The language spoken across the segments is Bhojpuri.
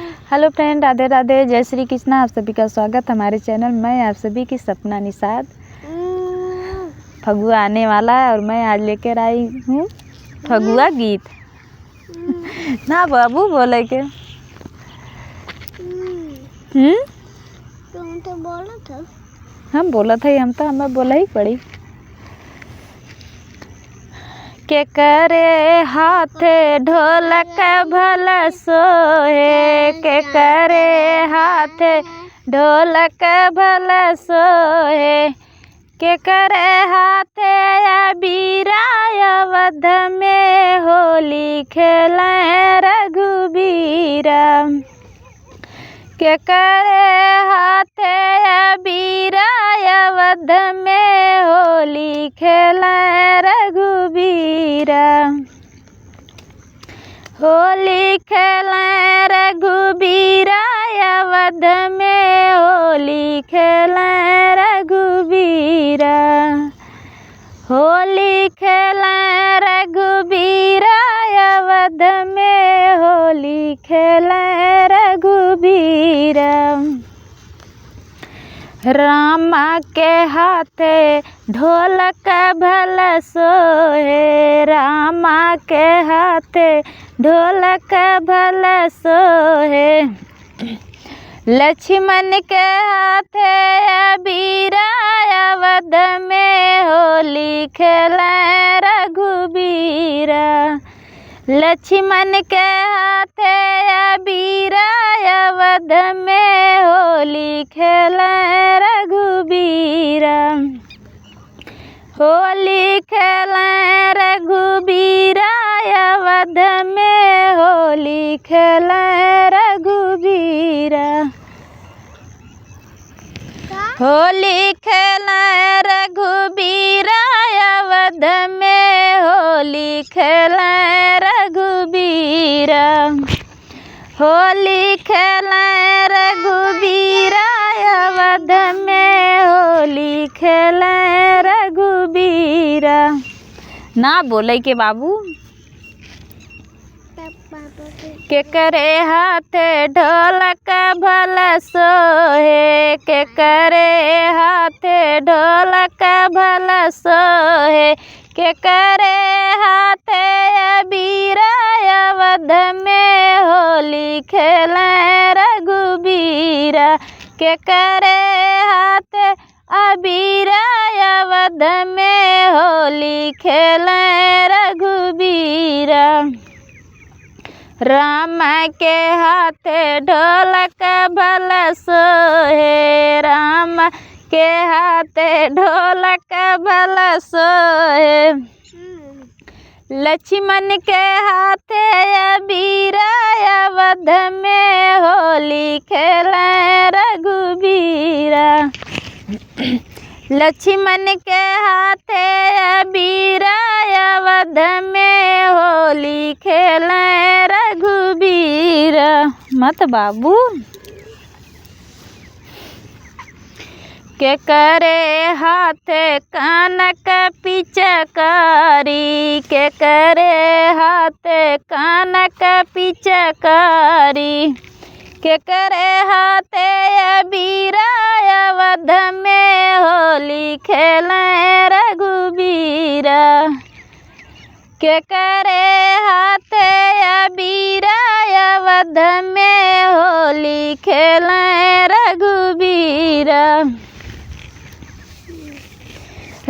हेलो फ्रेंड, राधे राधे, जय श्री कृष्ण। आप सभी का स्वागत हमारे चैनल। मैं आप सभी की सपना निषाद। फगुआ आने वाला है और मैं आज लेकर आई हूँ फगुआ गीत। ना बाबू बोले के तुम तो बोला था। हम बोला था, हम तो हमें बोला ही पड़ी। के करे हाथे ढोलक भल सोहे, के करे हाथे ढोलक भल सोहे, के करे हाथे अबीराय अवध में होली खेले रघुबीरा। के करे हाथे अबीराय अवध में होली खेले रघुबीरा। होली खेले रघुबीरा अवध में होली खेले रघुबीरा। होली खेले रघुबीरा अवध में होली खेले रघुबीरा। राम के हाथे ढोलक भल सोहे, राम के हाथे ढोलक भल सोहे, लक्ष्मण के हाथे अबीरा अवध में होली खेले रघुबीरा। लक्ष्मण के हाथे अबीरा अवध में होली खेले रघुबीरा। होली खेले रघुबीरा अवध में होली खेले रघुबीरा। होली खेले रघुबीरा अवध में होली खेले रघुबीरा। होली खेले रघुबीरा अवध में होली खेले रघुबीरा। ना बोले के बाबू। के करे हाथे ढोलक भल सोहे, के करे हाथे ढोलक भल सोहे, के करे हाथे अबीरा अवध में होली खेले रघुबीरा। के करे हाथे अबीरा अवध में होली खेले रघुबीरा। राम के हाथे ढोलक भल सोहे, राम के हाथे ढोलक भल सोहे, लक्ष्मण के हाथे अबीरा अवध में होली खेले रघुबीरा। लक्ष्मण के हाथे अबीरा अवध में होली खेले रघुबीरा। मत बाबू। के करे हाथे कनक पिचकारी, के करे हाथे कनक पिचकारी, के करे हाथे अबीरा अवध में होली खेले रघुबीरा। के करे हाथे अबीरा अवध में होली खेले रघुबीरा।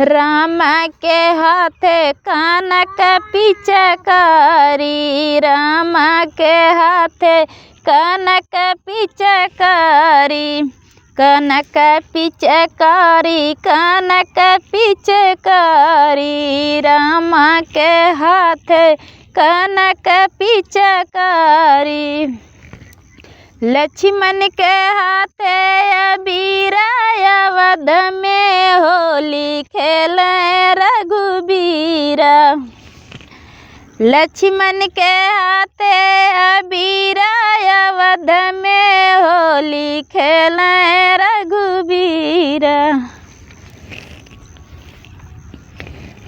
राम के हाथे कनक पिचकारी, राम के हाथे कनक पिचकारी, कनक पिचकारी, कनक पिचकारी, राम के हाथे कनक पिचकारी। लक्ष्मण के हाथे अबीरा अवध में होली खेले रघुबीरा। लक्ष्मण के हाथे अबीरा अवध में होली खेले रघुबीरा।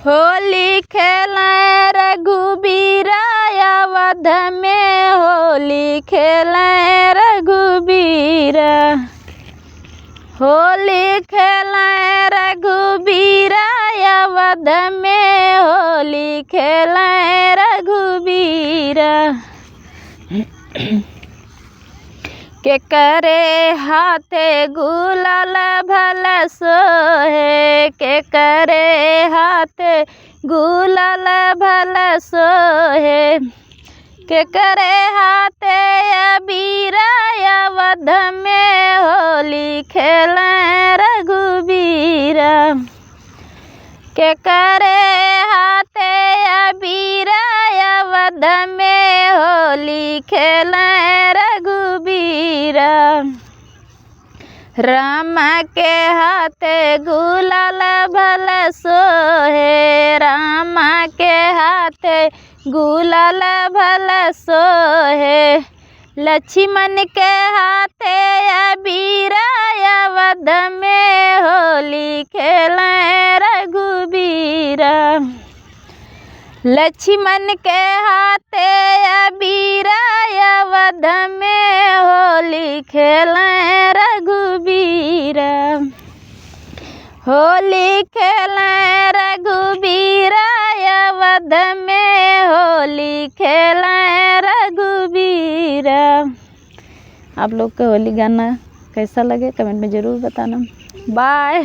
होली खेले रघुबीरा अवध में होली होली खेलें रघुबीरा, होली खेलें रघुबीरा, अवध में होली खेलें रघुबीरा। के करे हाथे गुलाल भल सोहे, के करे हाथे गुलाल भल सोहे, के करे हाथे अबीरा, अवध में होली खेलें रघुबीरा। के करे हाथे अबीरा, अवध में होली खेलें रघुबीरा। राम के हाथे गुलाल भल सोहे, राम के हाथे गुलाल भल सोहे, लक्ष्मण के हाथे अबीरा, अवध में होली खेलें रघुबीरा। लक्ष्मण के हाथे अबीरा, अवध में होली खेलें रघुबीरा। होली खेलें रघुबीरा, अवध में होली खेलें रघुबीरा। आप लोग का होली गाना कैसा लगे कमेंट में ज़रूर बताना। बाय।